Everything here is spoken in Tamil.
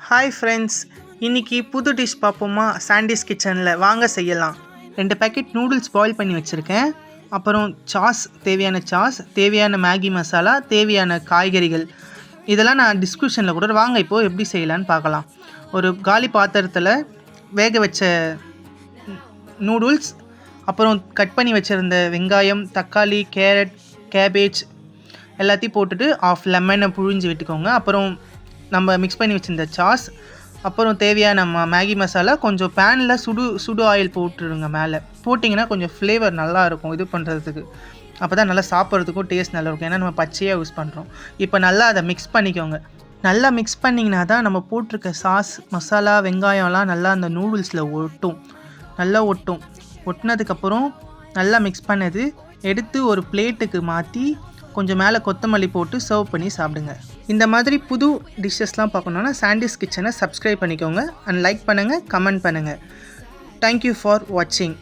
ஹாய் ஃப்ரெண்ட்ஸ், இன்றைக்கி புது டிஷ் பார்ப்போமா? சாண்டிஸ் கிச்சனில் வாங்க செய்யலாம். 2 பேக்கெட் நூடுல்ஸ் பாயில் பண்ணி வச்சுருக்கேன். அப்புறம் தேவையான தேவையான மேகி மசாலா, தேவையான காய்கறிகள் இதெல்லாம் நான் டிஸ்கிரிப்ஷனில் கூட வாங்க இப்போது எப்படி செய்யலான்னு பார்க்கலாம். ஒரு காலி பாத்திரத்தில் வேக வச்ச நூடுல்ஸ், அப்புறம் கட் பண்ணி வச்சுருந்த வெங்காயம், தக்காளி, கேரட், கேபேஜ் எல்லாத்தையும் போட்டுட்டு ஆஃப் லெமனை புழிஞ்சு விட்டுக்கோங்க. அப்புறம் நம்ம மிக்ஸ் பண்ணி வச்சுருந்த அப்புறம் தேவையான மேகி மசாலா, கொஞ்சம் பேனில் சுடு ஆயில் போட்டுருங்க. மேலே போட்டிங்கன்னா கொஞ்சம் ஃப்ளேவர் நல்லாயிருக்கும் இது பண்ணுறதுக்கு. அப்போ தான் நல்லா சாப்பிட்றதுக்கும் டேஸ்ட் நல்லாயிருக்கும். ஏன்னா நம்ம பச்சையாக யூஸ் பண்ணுறோம். இப்போ நல்லா அதை மிக்ஸ் பண்ணிக்கோங்க. நல்லா மிக்ஸ் பண்ணிங்கன்னா தான் நம்ம போட்டிருக்க மசாலா, வெங்காயம்லாம் நல்லா அந்த நூடுல்ஸில் நல்லா ஒட்டினதுக்கப்புறம் நல்லா மிக்ஸ் பண்ணது எடுத்து ஒரு பிளேட்டுக்கு மாற்றி கொஞ்சம் மேலே கொத்தமல்லி போட்டு சர்வ் பண்ணி சாப்பிடுங்க. இந்த மாதிரி புது டிஷ்ஷஸ்லாம் பார்க்கணுன்னா சாண்டிஸ் கிச்சனை சப்ஸ்கிரைப் பண்ணிக்கோங்க அண்ட் லைக் பண்ணுங்கள், கமெண்ட் பண்ணுங்கள். தேங்க்யூ ஃபார் வாட்சிங்.